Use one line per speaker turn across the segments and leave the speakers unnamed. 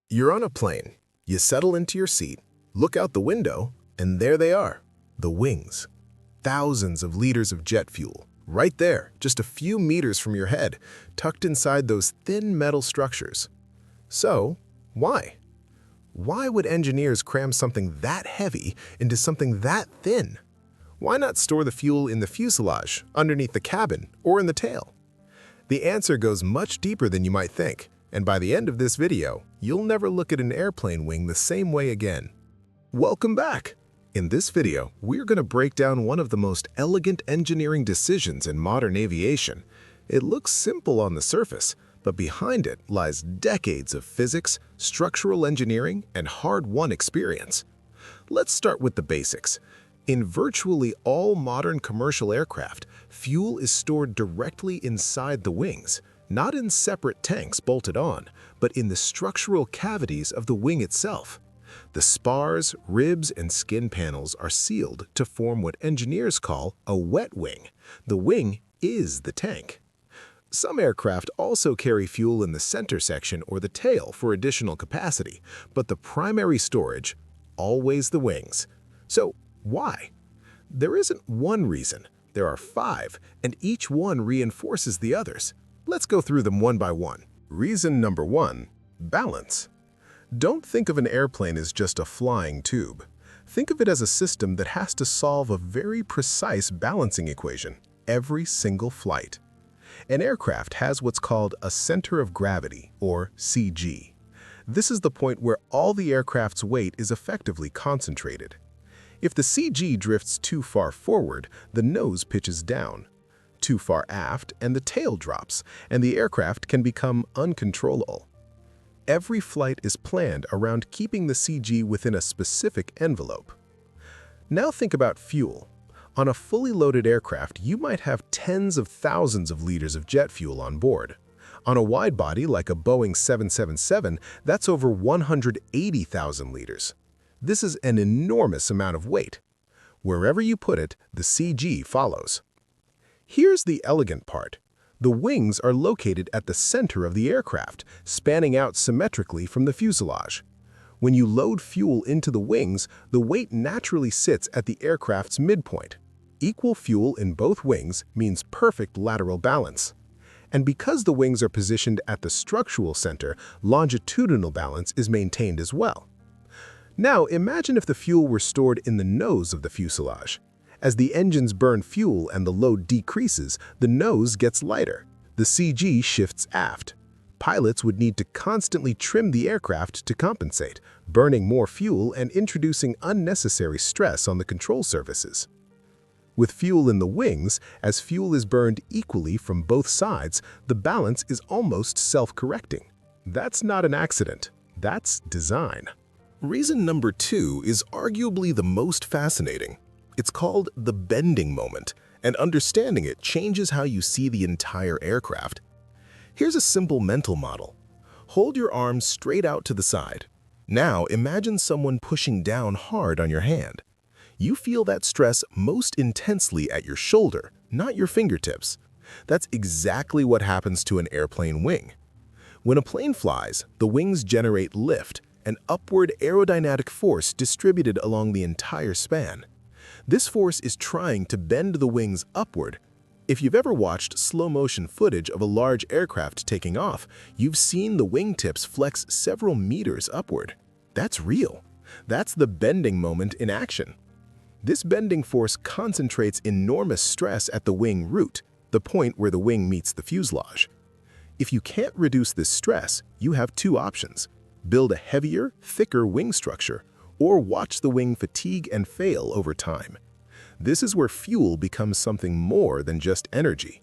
You're on a plane. You settle into your seat, look out the window, and there they are, the wings. Thousands of liters of jet fuel, right there, just a few meters from your head, tucked inside those thin metal structures. So, why? Why would engineers cram something that heavy into something that thin? Why not store the fuel in the fuselage, underneath the cabin, or in the tail? The answer goes much deeper than you might think, and by the end of this video, you'll never look at an airplane wing the same way again. Welcome back! In this video, we're going to break down one of the most elegant engineering decisions in modern aviation. It looks simple on the surface, but behind it lies decades of physics, structural engineering, and hard-won experience. Let's start with the basics. In virtually all modern commercial aircraft, fuel is stored directly inside the wings, not in separate tanks bolted on, but in the structural cavities of the wing itself. The spars, ribs, and skin panels are sealed to form what engineers call a wet wing. The wing is the tank. Some aircraft also carry fuel in the center section or the tail for additional capacity, but the primary storage, always the wings. So, why? There isn't one reason. There are 5, and each one reinforces the others. Let's go through them one by one. Reason number 1, balance. Don't think of an airplane as just a flying tube. Think of it as a system that has to solve a very precise balancing equation every single flight. An aircraft has what's called a center of gravity, or CG. This is the point where all the aircraft's weight is effectively concentrated. If the CG drifts too far forward, the nose pitches down. Too far aft, and the tail drops, and the aircraft can become uncontrollable. Every flight is planned around keeping the CG within a specific envelope. Now think about fuel. On a fully loaded aircraft, you might have tens of thousands of liters of jet fuel on board. On a wide body like a Boeing 777, that's over 180,000 liters. This is an enormous amount of weight. Wherever you put it, the CG follows. Here's the elegant part. The wings are located at the center of the aircraft, spanning out symmetrically from the fuselage. When you load fuel into the wings, the weight naturally sits at the aircraft's midpoint. Equal fuel in both wings means perfect lateral balance. And because the wings are positioned at the structural center, longitudinal balance is maintained as well. Now imagine if the fuel were stored in the nose of the fuselage. As the engines burn fuel and the load decreases, the nose gets lighter. The CG shifts aft. Pilots would need to constantly trim the aircraft to compensate, burning more fuel and introducing unnecessary stress on the control surfaces. With fuel in the wings, as fuel is burned equally from both sides, the balance is almost self-correcting. That's not an accident. That's design. Reason number 2 is arguably the most fascinating. It's called the bending moment, and understanding it changes how you see the entire aircraft. Here's a simple mental model. Hold your arms straight out to the side. Now imagine someone pushing down hard on your hand. You feel that stress most intensely at your shoulder, not your fingertips. That's exactly what happens to an airplane wing. When a plane flies, the wings generate lift, an upward aerodynamic force distributed along the entire span. This force is trying to bend the wings upward. If you've ever watched slow-motion footage of a large aircraft taking off, you've seen the wingtips flex several meters upward. That's real. That's the bending moment in action. This bending force concentrates enormous stress at the wing root, the point where the wing meets the fuselage. If you can't reduce this stress, you have 2 options. Build a heavier, thicker wing structure, or watch the wing fatigue and fail over time. This is where fuel becomes something more than just energy.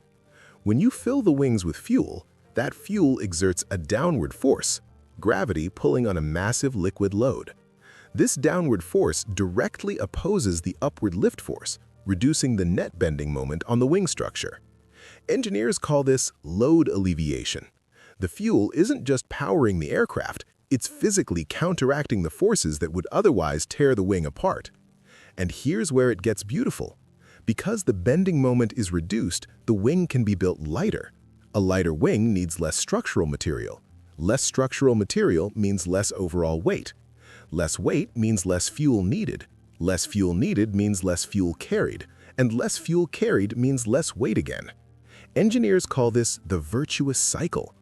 When you fill the wings with fuel, that fuel exerts a downward force, gravity pulling on a massive liquid load. This downward force directly opposes the upward lift force, reducing the net bending moment on the wing structure. Engineers call this load alleviation. The fuel isn't just powering the aircraft, it's physically counteracting the forces that would otherwise tear the wing apart. And here's where it gets beautiful. Because the bending moment is reduced, the wing can be built lighter. A lighter wing needs less structural material. Less structural material means less overall weight. Less weight means less fuel needed. Less fuel needed means less fuel carried. And less fuel carried means less weight again. Engineers call this the virtuous cycle.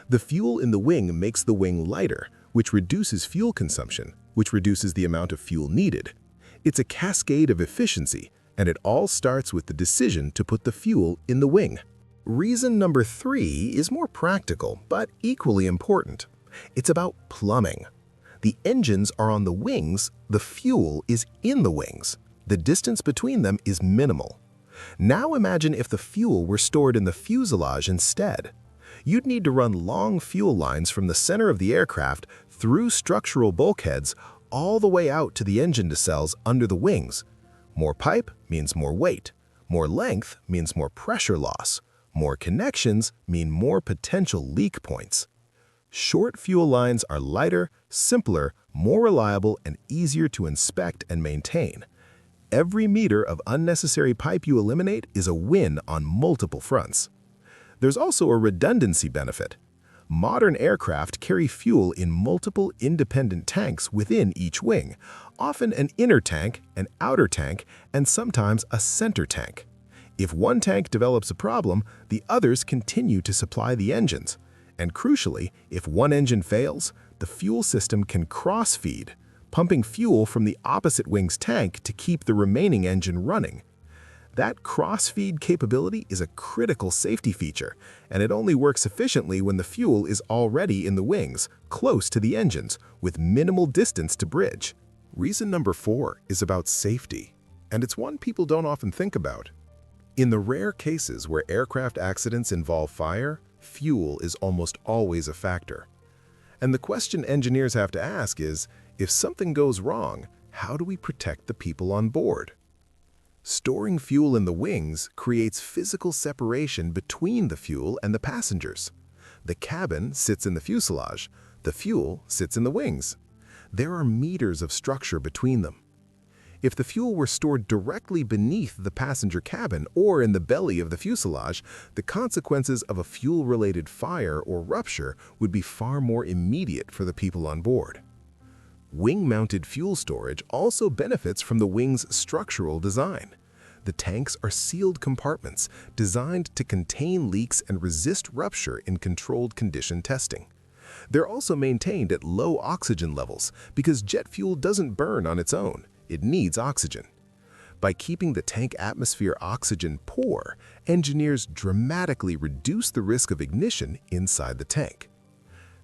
The fuel in the wing makes the wing lighter, which reduces fuel consumption, which reduces the amount of fuel needed. It's a cascade of efficiency, and it all starts with the decision to put the fuel in the wing. Reason number 3 is more practical, but equally important. It's about plumbing. The engines are on the wings, the fuel is in the wings. The distance between them is minimal. Now imagine if the fuel were stored in the fuselage instead. You'd need to run long fuel lines from the center of the aircraft through structural bulkheads all the way out to the engine nacelles under the wings. More pipe means more weight. More length means more pressure loss. More connections mean more potential leak points. Short fuel lines are lighter, simpler, more reliable, and easier to inspect and maintain. Every meter of unnecessary pipe you eliminate is a win on multiple fronts. There's also a redundancy benefit. Modern aircraft carry fuel in multiple independent tanks within each wing, often an inner tank, an outer tank, and sometimes a center tank. If one tank develops a problem, the others continue to supply the engines. And crucially, if one engine fails, the fuel system can cross-feed, pumping fuel from the opposite wing's tank to keep the remaining engine running. That cross-feed capability is a critical safety feature, and it only works efficiently when the fuel is already in the wings, close to the engines, with minimal distance to bridge. Reason number 4 is about safety, and it's one people don't often think about. In the rare cases where aircraft accidents involve fire, fuel is almost always a factor. And the question engineers have to ask is, if something goes wrong, how do we protect the people on board? Storing fuel in the wings creates physical separation between the fuel and the passengers. The cabin sits in the fuselage, the fuel sits in the wings. There are meters of structure between them. If the fuel were stored directly beneath the passenger cabin or in the belly of the fuselage, the consequences of a fuel-related fire or rupture would be far more immediate for the people on board. Wing-mounted fuel storage also benefits from the wing's structural design. The tanks are sealed compartments designed to contain leaks and resist rupture in controlled condition testing. They're also maintained at low oxygen levels because jet fuel doesn't burn on its own. It needs oxygen. By keeping the tank atmosphere oxygen poor, engineers dramatically reduce the risk of ignition inside the tank.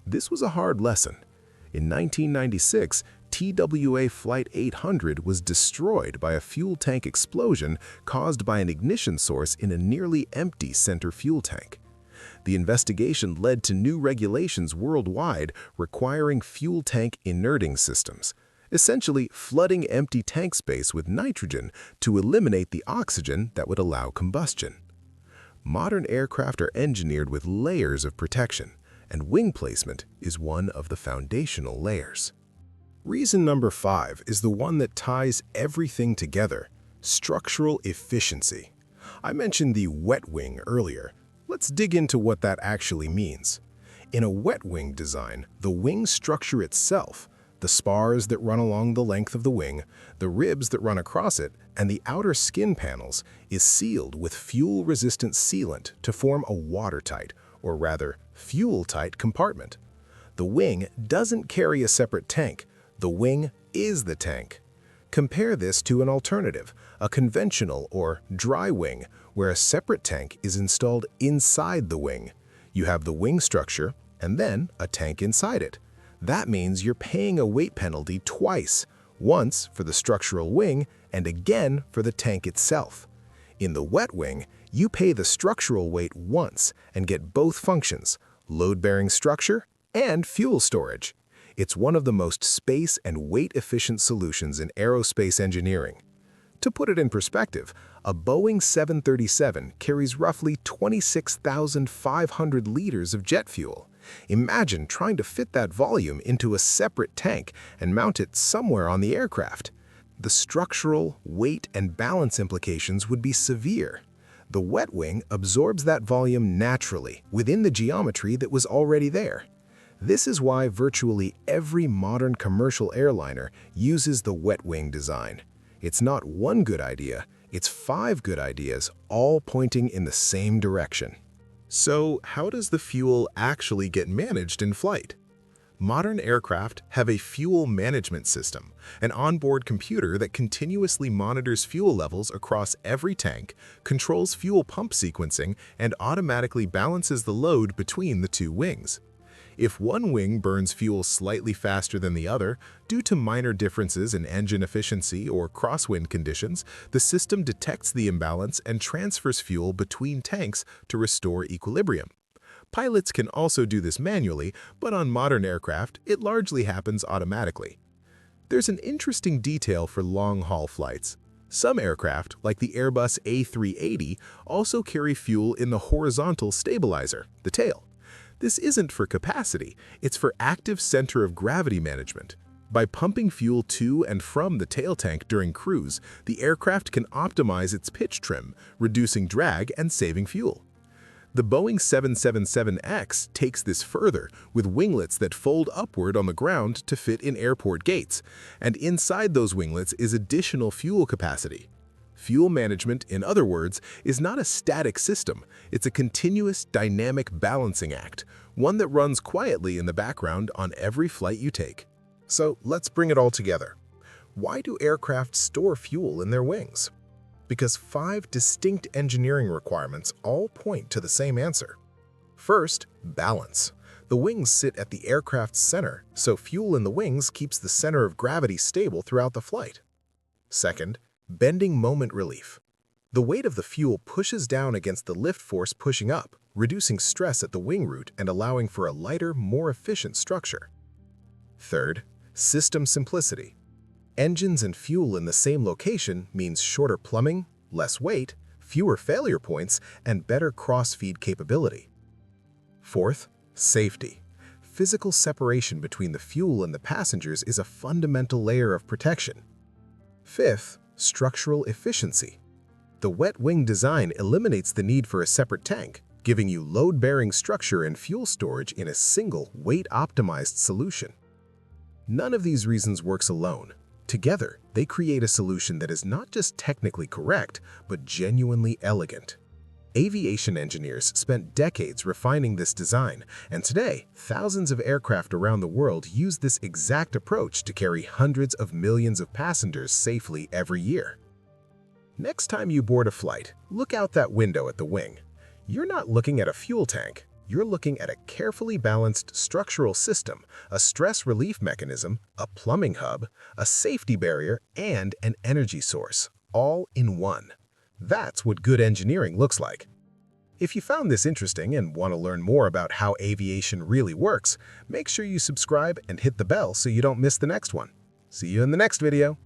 This was a hard lesson. In 1996, TWA Flight 800 was destroyed by a fuel tank explosion caused by an ignition source in a nearly empty center fuel tank. The investigation led to new regulations worldwide requiring fuel tank inerting systems, essentially flooding empty tank space with nitrogen to eliminate the oxygen that would allow combustion. Modern aircraft are engineered with layers of protection, and wing placement is one of the foundational layers. Reason number 5 is the one that ties everything together: structural efficiency. I mentioned the wet wing earlier. Let's dig into what that actually means. In a wet wing design, the wing structure itself, the spars that run along the length of the wing, the ribs that run across it, and the outer skin panels, is sealed with fuel-resistant sealant to form a watertight, or rather, fuel-tight compartment. The wing doesn't carry a separate tank. The wing is the tank. Compare this to an alternative, a conventional or dry wing, where a separate tank is installed inside the wing. You have the wing structure and then a tank inside it. That means you're paying a weight penalty twice, once for the structural wing and again for the tank itself. In the wet wing, you pay the structural weight once and get both functions, load-bearing structure and fuel storage. It's one of the most space and weight-efficient solutions in aerospace engineering. To put it in perspective, a Boeing 737 carries roughly 26,500 liters of jet fuel. Imagine trying to fit that volume into a separate tank and mount it somewhere on the aircraft. The structural, weight, and balance implications would be severe. The wet wing absorbs that volume naturally within the geometry that was already there. This is why virtually every modern commercial airliner uses the wet wing design. It's not one good idea, it's 5 good ideas, all pointing in the same direction. So, how does the fuel actually get managed in flight? Modern aircraft have a fuel management system, an onboard computer that continuously monitors fuel levels across every tank, controls fuel pump sequencing, and automatically balances the load between the 2 wings. If one wing burns fuel slightly faster than the other, due to minor differences in engine efficiency or crosswind conditions, the system detects the imbalance and transfers fuel between tanks to restore equilibrium. Pilots can also do this manually, but on modern aircraft, it largely happens automatically. There's an interesting detail for long-haul flights. Some aircraft, like the Airbus A380, also carry fuel in the horizontal stabilizer, the tail. This isn't for capacity, it's for active center of gravity management. By pumping fuel to and from the tail tank during cruise, the aircraft can optimize its pitch trim, reducing drag and saving fuel. The Boeing 777X takes this further with winglets that fold upward on the ground to fit in airport gates, and inside those winglets is additional fuel capacity. Fuel management, in other words, is not a static system, it's a continuous, dynamic balancing act, one that runs quietly in the background on every flight you take. So let's bring it all together. Why do aircraft store fuel in their wings? Because 5 distinct engineering requirements all point to the same answer. First, balance. The wings sit at the aircraft's center, so fuel in the wings keeps the center of gravity stable throughout the flight. Second, bending moment relief. The weight of the fuel pushes down against the lift force pushing up, reducing stress at the wing root and allowing for a lighter, more efficient structure. Third, system simplicity. Engines and fuel in the same location means shorter plumbing, less weight, fewer failure points, and better cross-feed capability. Fourth, safety. Physical separation between the fuel and the passengers is a fundamental layer of protection. Fifth, structural efficiency. The wet wing design eliminates the need for a separate tank, giving you load-bearing structure and fuel storage in a single, weight-optimized solution. None of these reasons works alone. Together, they create a solution that is not just technically correct, but genuinely elegant. Aviation engineers spent decades refining this design, and today, thousands of aircraft around the world use this exact approach to carry hundreds of millions of passengers safely every year. Next time you board a flight, look out that window at the wing. You're not looking at a fuel tank. You're looking at a carefully balanced structural system, a stress relief mechanism, a plumbing hub, a safety barrier, and an energy source, all in one. That's what good engineering looks like. If you found this interesting and want to learn more about how aviation really works, make sure you subscribe and hit the bell so you don't miss the next one. See you in the next video.